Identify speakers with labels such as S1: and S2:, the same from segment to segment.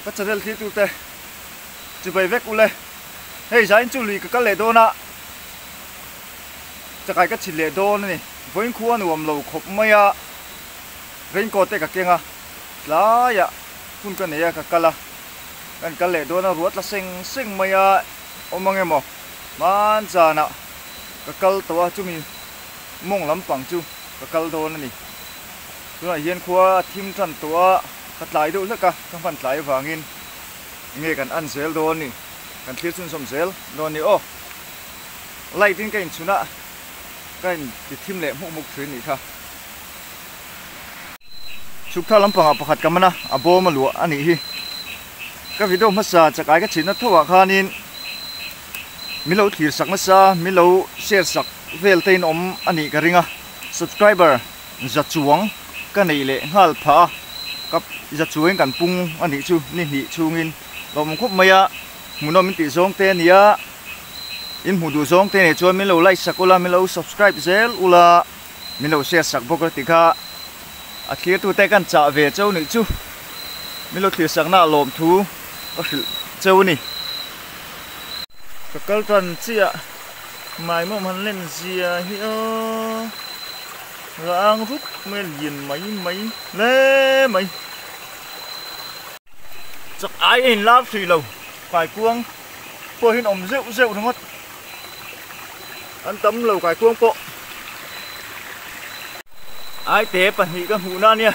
S1: bắt channel khi tụi tê chỉ bay vét u lê hey giải chú lì cái lệ đô naจะcái chỉ lệ đô này với khu anh uổng lầu khop mày à với cô tê cái kia à lá ya phun cái này cái là cái lệ đô na ruột là sinh mày à ông mang em à man giờ nào cáiตัวchú mi mong lắm bằng chú cái đô nàyตัวhiện khu team chânตัวกัดไหลดูแล้วกันต้องฟันไหลวางเงินเงี้ยกันอันเซลโดนนี่กันเทียบซุนสมเซลโดนนี่โอ้ไล่ทิ้งกันชุนะกันติดทีมเละมุกมุกถือนี่ค่ะชุกท่าลำปังอ่ะประคัดกันมันนะอ่ะโบมาหลัวอันนี้ก็วิดีโอมาซาจากไอ้ก็ชินนะทั่วข้านินมิเราถือสักมาซามิเราเชียร์สักเวลเตนอมอันนี้กันริงอ่ะ subscriber จัดจวงกันนี่เละฮัลพากับจะช่วยกันปุงอันนี้ชูนี่นี่ชูเงินเรามันคุบมาอะมุนเรามิติซองเตนี่อะอินหูดูซองเตนี่ชวนมิเราไลค์สักอุลามิเรา subscribe เซลอุลามิเราแชร์สักปกติค่ะอาทิตย์ตัวแต่กันจ่าเวเจ้านี่ชูมิเราถือสักหน้าลมทูก็คือเจ้านี่ก็เกิดวันเสียไม่เมื่อมันเล่นเสียเฮียร่างรุดไม่เย็นไม่เล่ไม่จากไอ้เห็นลาบสีเหลาไก่กวงพอเห็นอมเซลทั้งหมดอันตำเหลาไก่กวงโปะไอ้เตะปันหีก็หูหน้าเนี่ย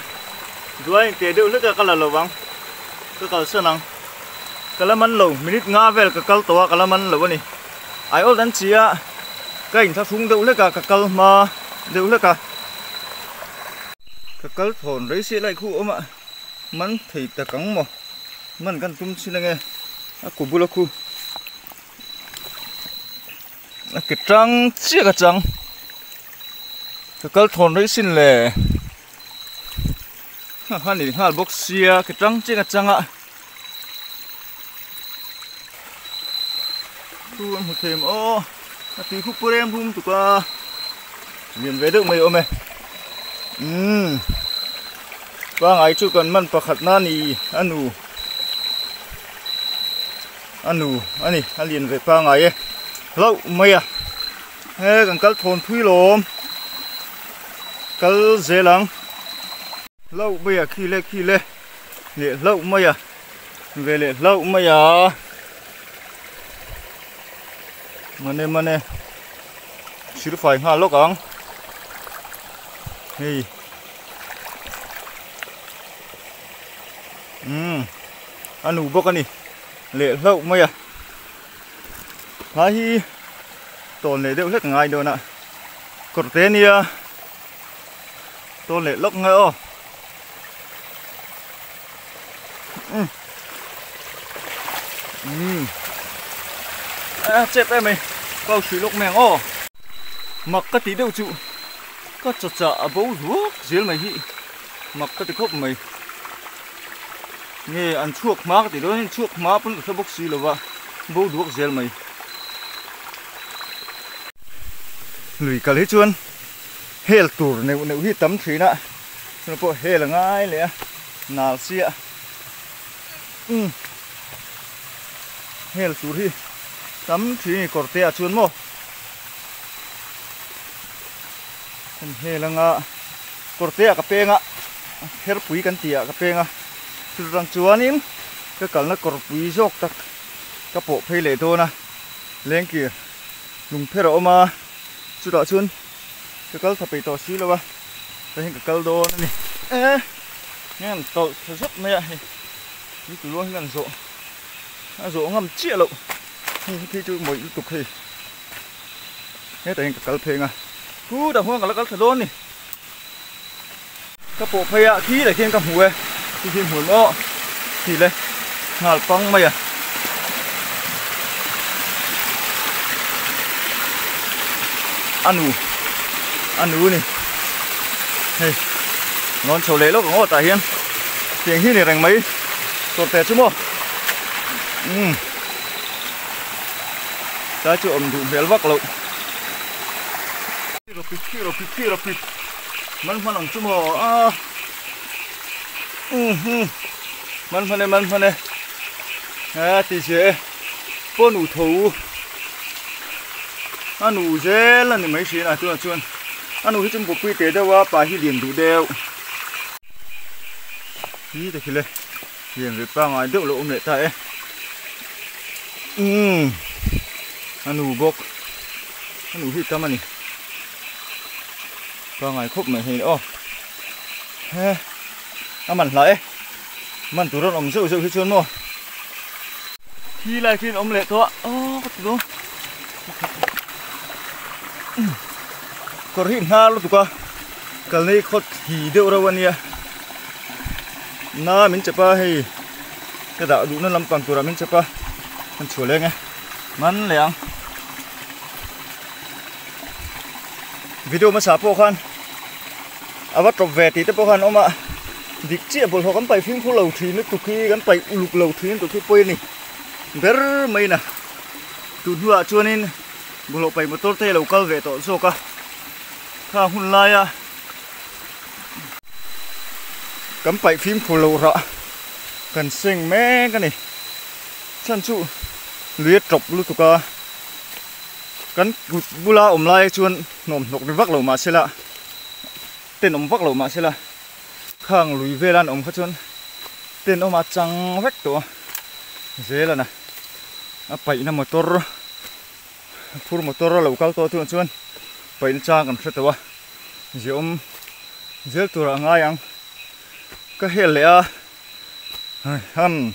S1: ด้วยเตะเดือดแล้วก็ละเหลาวังก็กระเสือนังก็ละมันเหลามินิง่าเวลก็กระตัวก็ละมันเหลาวันนี้ไอ้โอ้ดันเสียก็เห็นถ้าฟุ้งเดือดแล้วก็กระมาเดือดแล้วก็cái thôn đấy sẽ lại khu mà mắn thì ta cắn mà mắn căn tum xin là nghe của bula khu cái trăng chia cái trăng cái thôn đấy xin lệ hai này hai bốc xia cái trăng chia cái trăng ạ khu một thêm ô tí khu bữa em hung tụi ta liền về được mày ôm mày bang ai chu kan man pakhat na ni anu ani alien ve pa ngai lo mai a he kan kal thon thui lom kal zelang lo mai a khi le le lo mai a ve le lo mai a mane sir fai ha lo kang hey anu bốc anh lệ lậu mày à hay tồn lệ đều hết ngày đâu nè cột tên đi tồn lệ lốc ngay ô chết em mày câu suy lốc mèng ô mặc cái tí đâu trụ có chợ bấu ruốc dưới mày hị mặc cái tí khóc mày nghe ăn chuột má thì đó chuột má vẫn phải bốc xì là vậy bố đuốc gel mày lùi cả lấy chuôn hel tủ nếu hít tắm thủy nè nó bộ hel là ngay lẽ nào xịa hel tủ thì tắm thủy này còn tè chuôn mò hel là ngã còn tè cà phê ngã hel bụi căn tè cà phê ngã từ rằng chuan in cái cẩn nó còn quý dốc tak cái bộ phê lệ thôi na lên kìa dùng phê rõ mà chú đỏ chuan cái cẩn phải tỏ xí đâu ba cái cái cẩn đồ này ê nghe tỏ rất mẹ như từ luôn gần rộ ngầm chia lộ khi chú mới tục thì nghe tại cái cẩn phê à cú đào hoang cả cái cẩn đồ này cái bộ phê à khi để khiên cầm hùi khi khiên hùi mọ thì đây ngào păng mày à ăn ủ này hey ngon sầu lệ lúc ngó tại hiên tiền hi này rành mấy tột tè chứ mò ta chịu ẩm thụ véo vắc lậu rapid man phan ang chứ mò man phan này thì sẽ bố nụ thấu anh nụ dễ là mấy chuyện này tôi chuan anh nụ chúng tôi tế đâu á bà hi liền đủ đều đi thì lên liền về ba ngoài đậu lộ mẹ tại anh nụ bốc anh nụ hít tâm anh ba ngoài khúc mẹ hình ô anh mặn lại mặn tụi nó ống rượu rượu hết chuan mua khi lại khi ông lệ thôi ô tụi còn hiện ha lúc qua cái này khó thì đều raวันนี้na mình chụp hay cái đạo đủ nó làm bằng tuổi mình chụp mình chua lên nghe mắn lẹng video mà sắp播看bắt trộm về thì tiếp播看ông ạ việc chia bộ họ gắn bài phim khu lầu thì nó tụi khi gắn bài lục lầu thì nó tụi khi quên này rất mấy nè tụi hùa cho nên bộ lộ bài một tốt thế lầu cao về tổ số cả khá hun lai à cắm bài phim khu lầu rõ cần sinh mẹ cái này chân trụ lưới trọc luôn tụi cả cắn bu la lai chuan nôm nọc vác lầu mà xe lạ tên ông vác lầu mà xe lạ khang lùi về lan ông khát chuan tên ông mà trắng vách tổ dễ là nè bảy năm motor full motor lầu cao to chuan chuan bảy trang còn rất to diễm dễ tụi là ngay ăn cái hệ lẽ hăn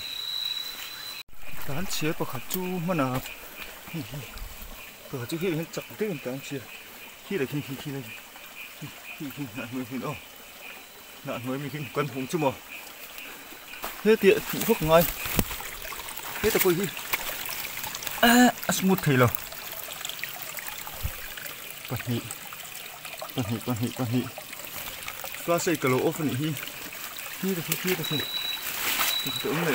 S1: tán chia bậc hạt chu mà nè bậc hạt chu khi hiện chặt cái tán chia khi là khi nạn mới hiện ô nạn mới mình khi quân hùng chứ mà thế tiện phụ phúc ngay thế ta coi gì smooth thì rồi quan hệ qua xây cả lỗ phần này hi được tưởng này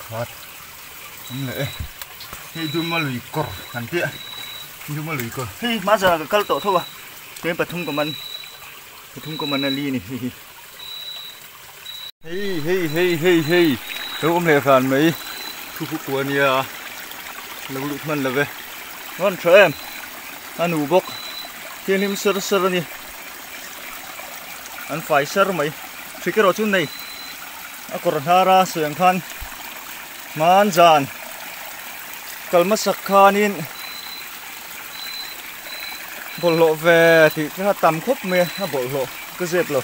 S1: khát này hi đun mà lùi cỏ hẳn tiện đun mà lùi cỏ hi má giờ là cái tổ thôi à cái bật thung của mình là ly này hey đâu ông này phản mấy thu phục của nia lâu lụt mình là về ngon cho em anh ủ bốc thiên liêm sơ nè anh phải sơ mấy khi cái đồ chút này anh còn hara sườn khan man giàn kalma sakhanin bộ lộ về thì cái tầm khúc mê bộ lộ cái dẹp rồi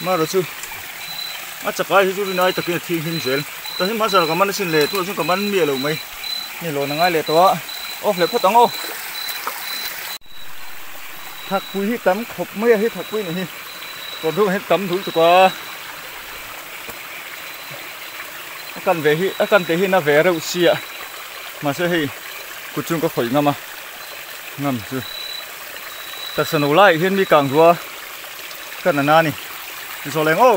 S1: mà rồi chứ chắc cái chú này tập cái thiên hình dễ ta thấy mà giờ cái món xin lệ tôi chúng cái món mía lẩu màyนี่โลนึงไงเลยตัวโอ้เหล็กพอต้องโอ้ถักปุยที่ตั้มขบไม่ให้ถักปุยนี่ก็ดูให้ตั้มถูกตัวอาการเวฮีอาการเตะน่าเวเราเสียมาเสียให้กุจุงก็ข่อยงามจูแต่สนุกไล่เห็นมีกลางตัวกันนานนี่โซเลงโอ้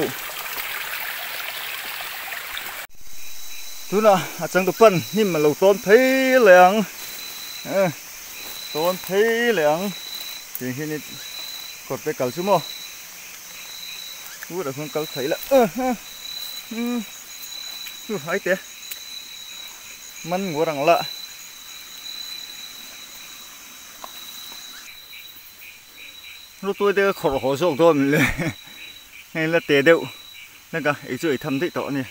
S1: ทุน่ะอาจารย์ตุปันนี่มันเราต้นเพลเหลียงต้นเพลเหลียงทีนี้กดไปกัลชั่วโมงรู้แต่คนกัลไถละไอ้เต๋มันหัวรังละรู้ตัวเด็กขอหัวส่งตัวมันเลยให้ละเต๋เดียวนั่นก็ไอ้ช่วยทำที่ต่อเนี่ย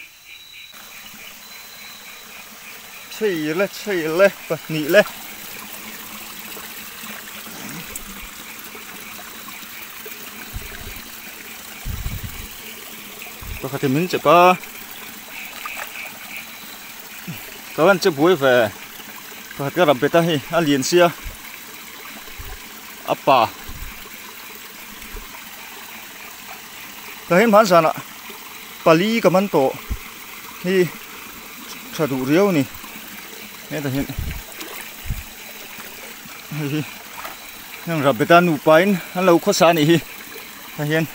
S1: chơi lên và nghỉ lên có thể mình chỉ có anh chưa buổi về có cái làm bê ta hi anh liền xia áp bà cái hiện phán sao nè bà lý cái món tổ hi trả đủ riêu nè này hiện nhưng gặp người ta nụ bánh hắn lâu khó xa này ta hiện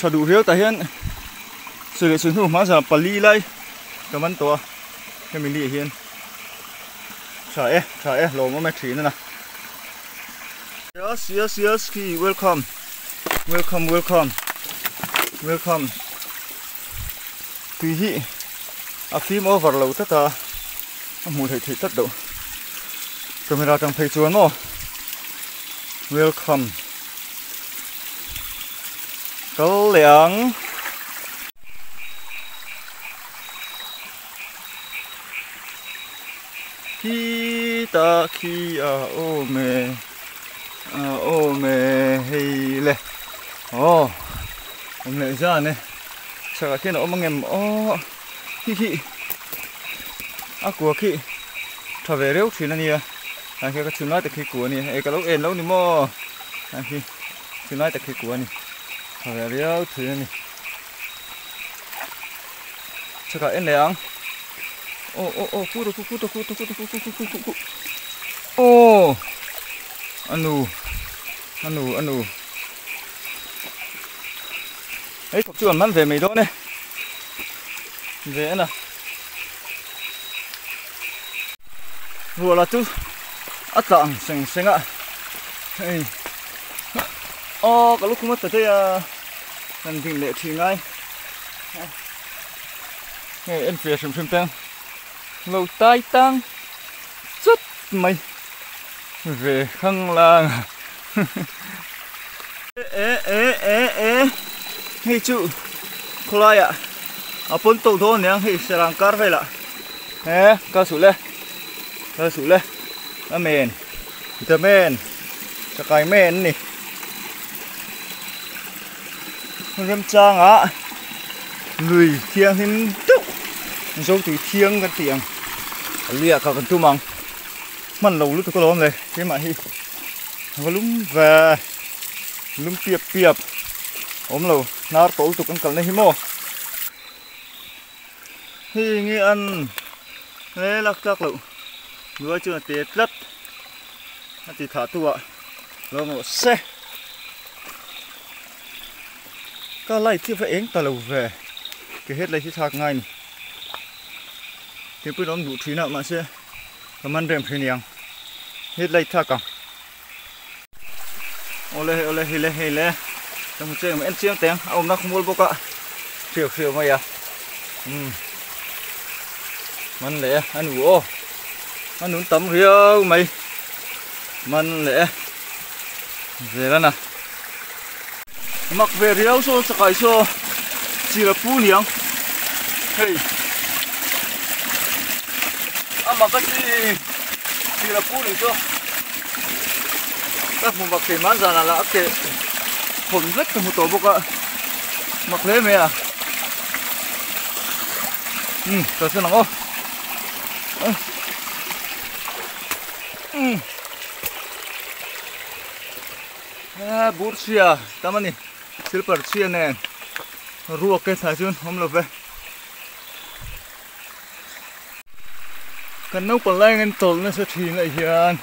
S1: cho đủ hiếu ta hiện sự lệ xuống má giờ pali lại cảm ơn tổ cái mình đi hiện trời lỗ mà mày chỉ nữa nè Yes, yes, yes. Welcome. Welcome, welcome. Welcome. Tùy hi. A phim over lâu tất ta. Mùi thấy tất độ. Camera trong thấy chuồn mò. Welcome. Câu liang. Khi ta khi ô mẹ hay lệ ông lại ra này chắc là khi nào ông em khi của khi thở về rêu thì là gì khi cái chuyện nói từ khi của này cái lúc em lâuนี่mò khi chuyện nói từ khi của này thở về rêu thì là này chắc là em này cu anu ấy phục chuẩn mang về mấy đó này về nè vừa là chú ắt tặng xinh ạ cái lúc không mất tới lần tình lệ thì ngay em phía xem tăng lâu tai tăng rất mày về khăng làng hey chú khơi ạ apun tàu thôn nhang hey serang car vậy lạ cá sấu lê amen vitamin cái men nè rem trang ạ người thiêng hin tức dấu từ thiêng cái tiếng lia cả con tu măng mình lâu lúc tôi có lắm rồi thế mà hi có lúng về lúng piệp ốm lâu nar tổ tụ con cần này hi mò hi nghe ăn thế lắc lắc lụ vừa chưa tiệt lất thì thả tua rồi một xe cá lai thì phải ếng ta lâu về cái hết lấy thì thạc ngay thì bữa đó đủ thí nào mà xe cảm ơn rèm phi niang hết lấy thạc à ole hele trong một chơi mà em chiang tiếng ông nó không mua bốc ạ phiêu mày à mình lẽ anh ngủ anh uống tắm riêu mày mình lẽ về đó nè mặc về riêu số sải số chỉ là phu niang hey mặc cái gì chỉ là phu niang số các vùng bậc thềm mát ra là cái hồn rất từ một tổ bốc ạ mặc lễ mẹ à rồi xem nào Bursia tamani silver chia nè ruột cái thái chun hôm lộc về cần nấu còn lại ngân tol nó sẽ thì lại hiền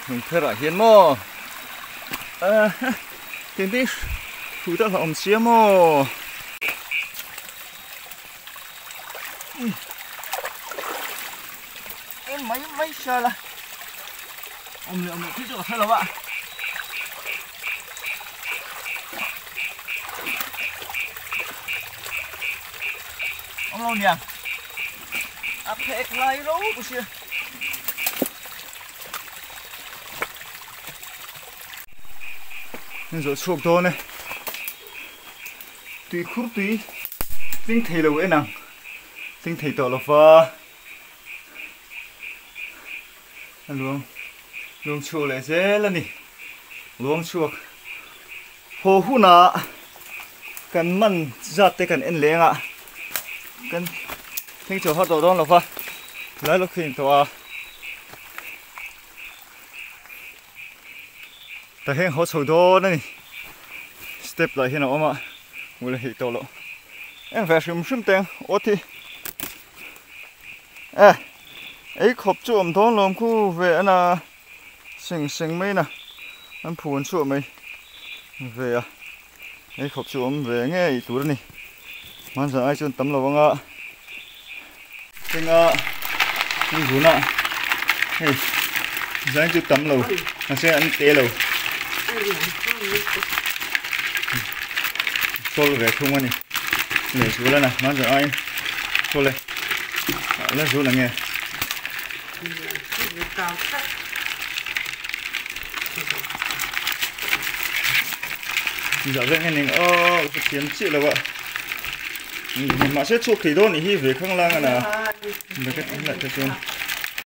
S1: mình phải lại hiền mò tiền đi phụ ta làm xía mò em mấy sao là ông thích được hay là bạn ông lâu nhỉ áp thẹt lại đâu của xưa rồi chuộc thôi này tùy khúc tùy tinh thầy lâu ấy nào tinh thầy tổ là pha luồng chuộc lại dễ là nè luồng chuộc hồ hu nà cần mặn giặt tay cần en leng ạ cần tinh chuộc họ tổ đó là pha lấy lúc khi tổ ta hẹn họ sầu đó này step lại hiện nào mà mua lại tổ lộ em phải xem tiền ô thì ấy khop chuột thong lom khu về anh à sinh mấy nè anh phun chuột mấy về à ấy khop chuột về nghe ý tủ đó nè mà giờ ai chọn tấm lầu vâng ạ cái đi vốn ạ hey giang chút tấm lầu nó sẽ ăn té lầu xô về không anh này số là nào mang cho anh xô lên là số là nghe giờ vậy anh cái tiền chị là vậy mà sẽ chụp thì đôi này vềข้างล่างà nè được cái lại cái